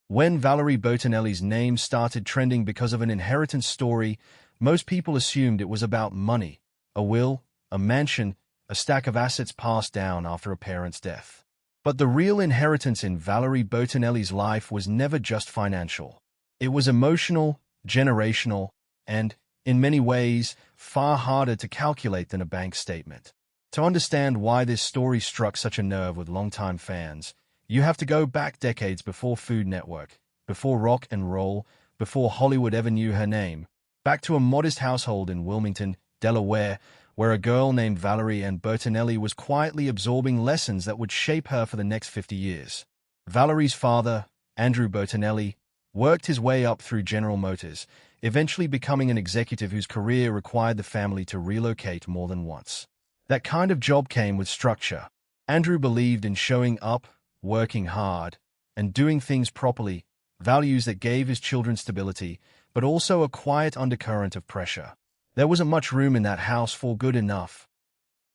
When Valerie Bertinelli's name started trending because of an inheritance story, most people assumed it was about money, a will, a mansion, a stack of assets passed down after a parent's death. But the real inheritance in Valerie Bertinelli's life was never just financial. It was emotional, generational, and, in many ways, far harder to calculate than a bank statement. To understand why this story struck such a nerve with longtime fans, you have to go back decades before Food Network, before rock and roll, before Hollywood ever knew her name, back to a modest household in Wilmington, Delaware, where a girl named Valerie Ann Bertinelli was quietly absorbing lessons that would shape her for the next 50 years. Valerie's father, Andrew Bertinelli, worked his way up through General Motors, eventually becoming an executive whose career required the family to relocate more than once. That kind of job came with structure. Andrew believed in showing up, working hard, and doing things properly, values that gave his children stability, but also a quiet undercurrent of pressure. There wasn't much room in that house for good enough.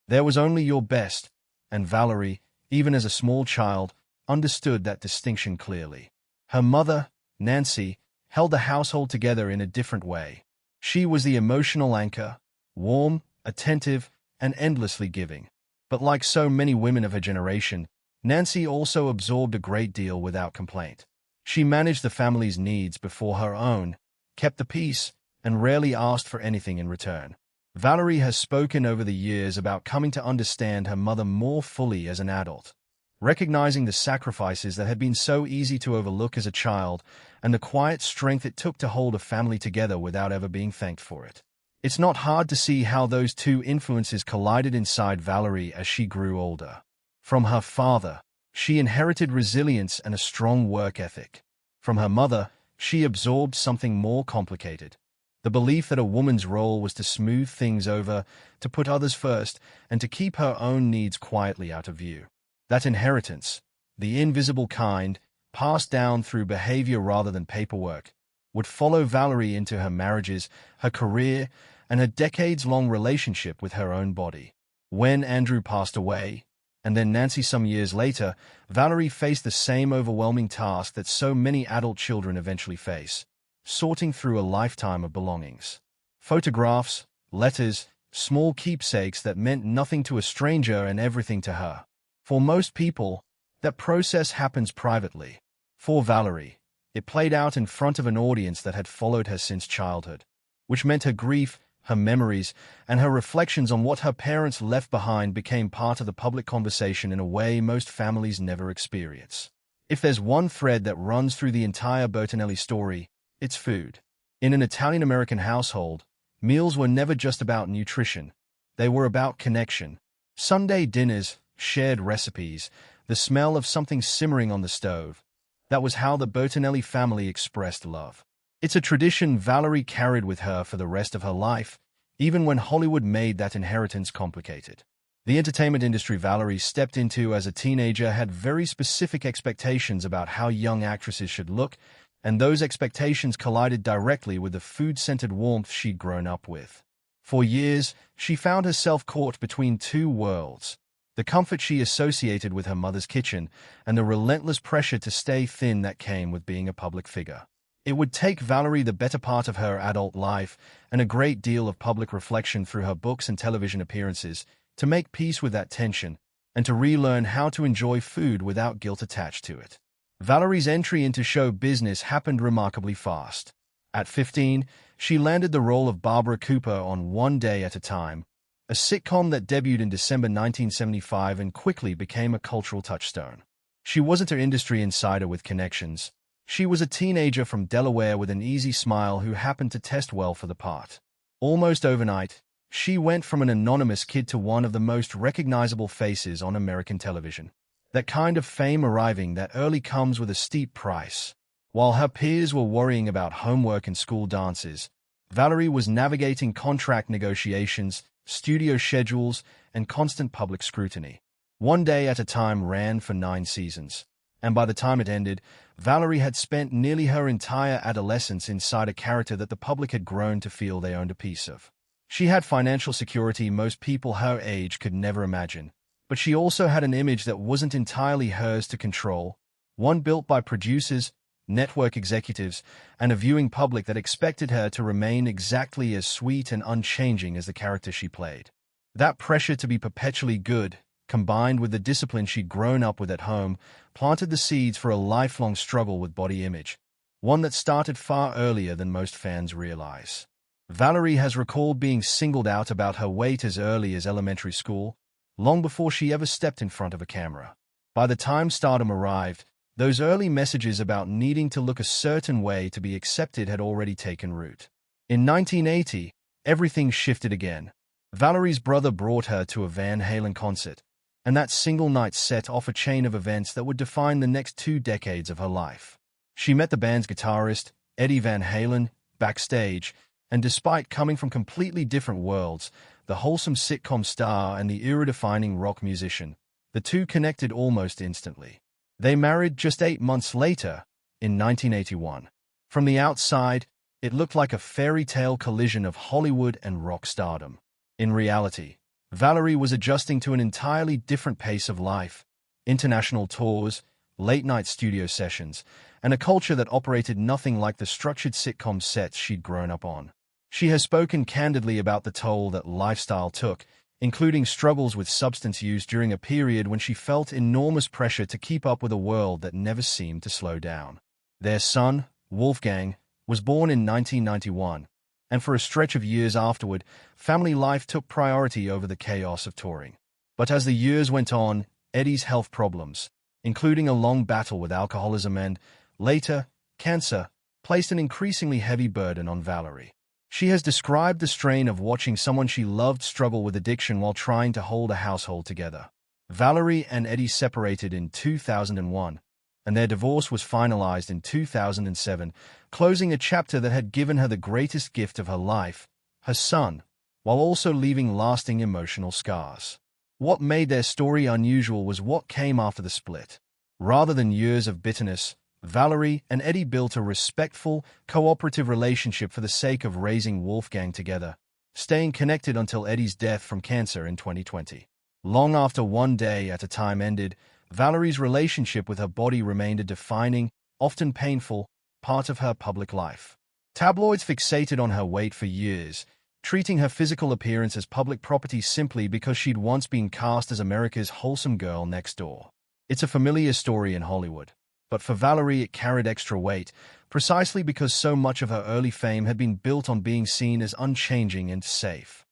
There was only your best, and Valerie, even as a small child, understood that distinction clearly. Her mother, Nancy, held the household together in a different way. She was the emotional anchor, warm, attentive, and endlessly giving. But like so many women of her generation, Nancy also absorbed a great deal without complaint. She managed the family's needs before her own, kept the peace, and rarely asked for anything in return. Valerie has spoken over the years about coming to understand her mother more fully as an adult, recognizing the sacrifices that had been so easy to overlook as a child and the quiet strength it took to hold a family together without ever being thanked for it. It's not hard to see how those two influences collided inside Valerie as she grew older. From her father, she inherited resilience and a strong work ethic. From her mother, she absorbed something more complicated: the belief that a woman's role was to smooth things over, to put others first, and to keep her own needs quietly out of view. That inheritance, the invisible kind, passed down through behavior rather than paperwork, would follow Valerie into her marriages, her career, and her decades-long relationship with her own body. When Andrew passed away, and then Nancy some years later, Valerie faced the same overwhelming task that so many adult children eventually face: sorting through a lifetime of belongings. Photographs, letters, small keepsakes that meant nothing to a stranger and everything to her. For most people, that process happens privately. For Valerie, it played out in front of an audience that had followed her since childhood, which meant her grief, her memories, and her reflections on what her parents left behind became part of the public conversation in a way most families never experience. If there's one thread that runs through the entire Bertinelli story, it's food. In an Italian-American household, meals were never just about nutrition. They were about connection. Sunday dinners, shared recipes, the smell of something simmering on the stove. That was how the Bertinelli family expressed love. It's a tradition Valerie carried with her for the rest of her life, even when Hollywood made that inheritance complicated. The entertainment industry Valerie stepped into as a teenager had very specific expectations about how young actresses should look, and those expectations collided directly with the food-scented warmth she'd grown up with. For years, she found herself caught between two worlds: the comfort she associated with her mother's kitchen and the relentless pressure to stay thin that came with being a public figure. It would take Valerie the better part of her adult life and a great deal of public reflection through her books and television appearances to make peace with that tension and to relearn how to enjoy food without guilt attached to it. Valerie's entry into show business happened remarkably fast. At 15, she landed the role of Barbara Cooper on One Day at a Time, a sitcom that debuted in December 1975 and quickly became a cultural touchstone. She wasn't an industry insider with connections. She was a teenager from Delaware with an easy smile who happened to test well for the part. Almost overnight, she went from an anonymous kid to one of the most recognizable faces on American television. That kind of fame arriving that early comes with a steep price. While her peers were worrying about homework and school dances, Valerie was navigating contract negotiations, studio schedules, and constant public scrutiny. One Day at a Time ran for 9 seasons, and by the time it ended, Valerie had spent nearly her entire adolescence inside a character that the public had grown to feel they owned a piece of. She had financial security most people her age could never imagine, but she also had an image that wasn't entirely hers to control, one built by producers, network executives, and a viewing public that expected her to remain exactly as sweet and unchanging as the character she played. That pressure to be perpetually good, combined with the discipline she'd grown up with at home, planted the seeds for a lifelong struggle with body image, one that started far earlier than most fans realize. Valerie has recalled being singled out about her weight as early as elementary school, long before she ever stepped in front of a camera. By the time stardom arrived, those early messages about needing to look a certain way to be accepted had already taken root. In 1980, everything shifted again. Valerie's brother brought her to a Van Halen concert, and that single night set off a chain of events that would define the next 2 decades of her life. She met the band's guitarist, Eddie Van Halen, backstage, and despite coming from completely different worlds, the wholesome sitcom star and the era-defining rock musician, the two connected almost instantly. They married just 8 months later, in 1981. From the outside, it looked like a fairy tale collision of Hollywood and rock stardom. In reality, Valerie was adjusting to an entirely different pace of life: international tours, late-night studio sessions, and a culture that operated nothing like the structured sitcom sets she'd grown up on. She has spoken candidly about the toll that lifestyle took, including struggles with substance use during a period when she felt enormous pressure to keep up with a world that never seemed to slow down. Their son, Wolfgang, was born in 1991, and for a stretch of years afterward, family life took priority over the chaos of touring. But as the years went on, Eddie's health problems, including a long battle with alcoholism and, later, cancer, placed an increasingly heavy burden on Valerie. She has described the strain of watching someone she loved struggle with addiction while trying to hold a household together. Valerie and Eddie separated in 2001, and their divorce was finalized in 2007, closing a chapter that had given her the greatest gift of her life, her son, while also leaving lasting emotional scars. What made their story unusual was what came after the split. Rather than years of bitterness, Valerie and Eddie built a respectful, cooperative relationship for the sake of raising Wolfgang together, staying connected until Eddie's death from cancer in 2020. Long after One Day at a Time ended, Valerie's relationship with her body remained a defining, often painful, part of her public life. Tabloids fixated on her weight for years, treating her physical appearance as public property simply because she'd once been cast as America's wholesome girl next door. It's a familiar story in Hollywood. But for Valerie, it carried extra weight, precisely because so much of her early fame had been built on being seen as unchanging and safe.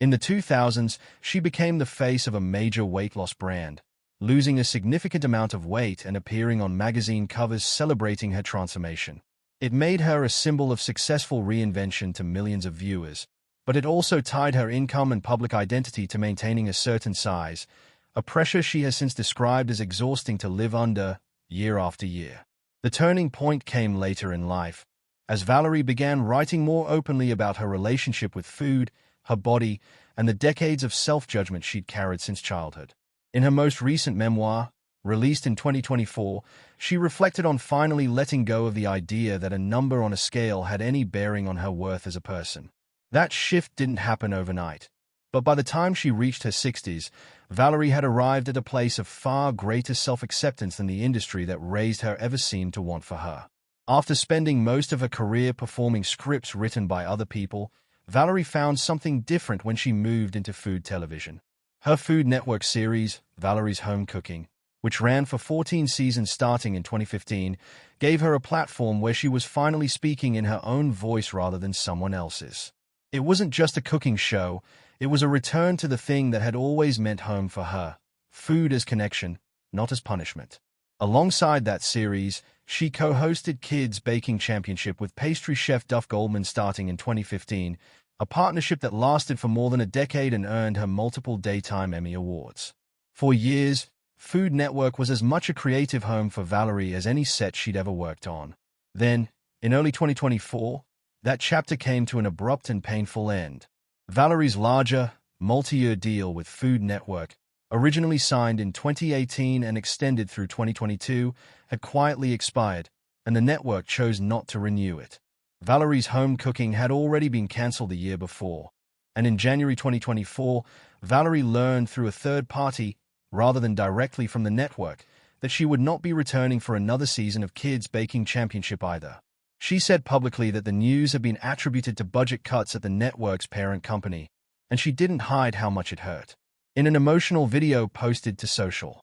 In the 2000s, she became the face of a major weight loss brand, losing a significant amount of weight and appearing on magazine covers celebrating her transformation. It made her a symbol of successful reinvention to millions of viewers, but it also tied her income and public identity to maintaining a certain size, a pressure she has since described as exhausting to live under, year after year. The turning point came later in life, as Valerie began writing more openly about her relationship with food, her body, and the decades of self-judgment she'd carried since childhood. In her most recent memoir, released in 2024, she reflected on finally letting go of the idea that a number on a scale had any bearing on her worth as a person. That shift didn't happen overnight, but by the time she reached her 60s, Valerie had arrived at a place of far greater self-acceptance than the industry that raised her ever seemed to want for her. After spending most of her career performing scripts written by other people, Valerie found something different when she moved into food television. Her Food Network series, Valerie's Home Cooking, which ran for 14 seasons starting in 2015, gave her a platform where she was finally speaking in her own voice rather than someone else's. It wasn't just a cooking show, it was a return to the thing that had always meant home for her: food as connection, not as punishment. Alongside that series, she co-hosted Kids Baking Championship with pastry chef Duff Goldman starting in 2015, a partnership that lasted for more than a decade and earned her multiple Daytime Emmy Awards. For years, Food Network was as much a creative home for Valerie as any set she'd ever worked on. Then, in early 2024, that chapter came to an abrupt and painful end. Valerie's larger, multi-year deal with Food Network, originally signed in 2018 and extended through 2022, had quietly expired, and the network chose not to renew it. Valerie's Home Cooking had already been cancelled the year before, and in January 2024, Valerie learned through a third party, rather than directly from the network, that she would not be returning for another season of Kids Baking Championship either. She said publicly that the news had been attributed to budget cuts at the network's parent company, and she didn't hide how much it hurt. In an emotional video posted to social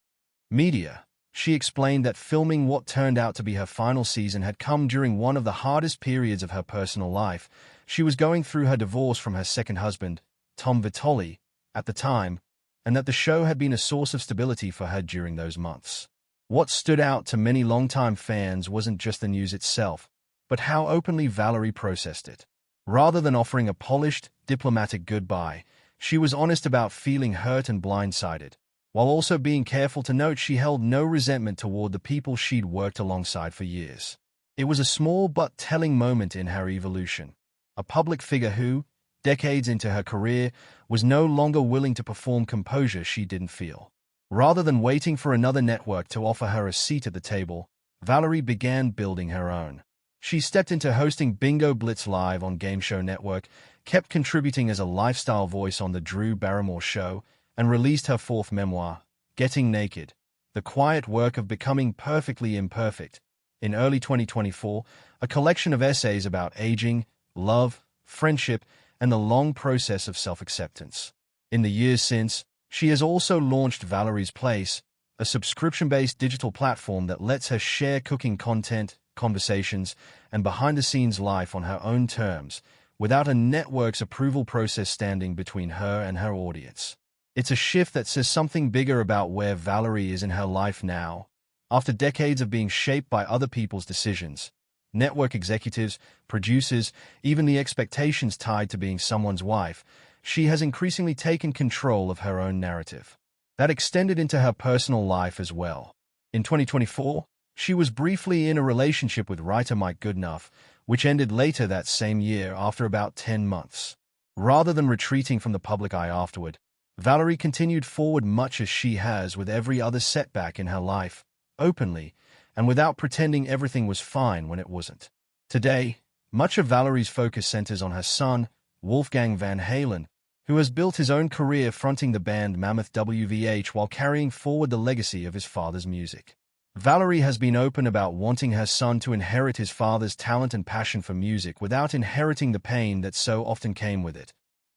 media, she explained that filming what turned out to be her final season had come during one of the hardest periods of her personal life. She was going through her divorce from her second husband, Tom Vitoli, at the time, and that the show had been a source of stability for her during those months. What stood out to many longtime fans wasn't just the news itself, but how openly Valerie processed it. Rather than offering a polished, diplomatic goodbye, she was honest about feeling hurt and blindsided, while also being careful to note she held no resentment toward the people she'd worked alongside for years. It was a small but telling moment in her evolution. A public figure who, decades into her career, was no longer willing to perform composure she didn't feel. Rather than waiting for another network to offer her a seat at the table, Valerie began building her own. She stepped into hosting Bingo Blitz Live on Game Show Network, kept contributing as a lifestyle voice on The Drew Barrymore Show, and released her fourth memoir, Getting Naked, The Quiet Work of Becoming Perfectly Imperfect, in early 2024, a collection of essays about aging, love, friendship, and the long process of self-acceptance. In the years since, she has also launched Valerie's Place, a subscription-based digital platform that lets her share cooking content, conversations, and behind-the-scenes life on her own terms, without a network's approval process standing between her and her audience. It's a shift that says something bigger about where Valerie is in her life now. After decades of being shaped by other people's decisions, network executives, producers, even the expectations tied to being someone's wife, she has increasingly taken control of her own narrative. That extended into her personal life as well. In 2024, she was briefly in a relationship with writer Mike Goodenough, which ended later that same year after about 10 months. Rather than retreating from the public eye afterward, Valerie continued forward much as she has with every other setback in her life, openly, and without pretending everything was fine when it wasn't. Today, much of Valerie's focus centers on her son, Wolfgang Van Halen, who has built his own career fronting the band Mammoth WVH while carrying forward the legacy of his father's music. Valerie has been open about wanting her son to inherit his father's talent and passion for music without inheriting the pain that so often came with it.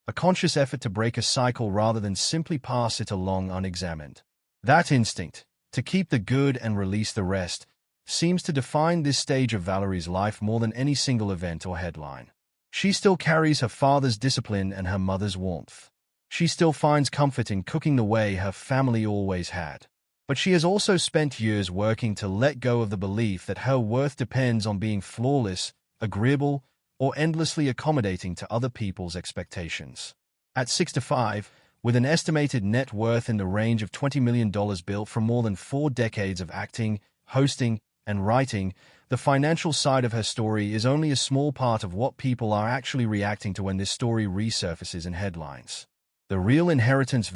A conscious effort to break a cycle rather than simply pass it along unexamined. That instinct, to keep the good and release the rest, seems to define this stage of Valerie's life more than any single event or headline. She still carries her father's discipline and her mother's warmth. She still finds comfort in cooking the way her family always had. But she has also spent years working to let go of the belief that her worth depends on being flawless, agreeable, or endlessly accommodating to other people's expectations. At 65, with an estimated net worth in the range of $20 million built from more than 4 decades of acting, hosting, and writing, the financial side of her story is only a small part of what people are actually reacting to when this story resurfaces in headlines. The real inheritance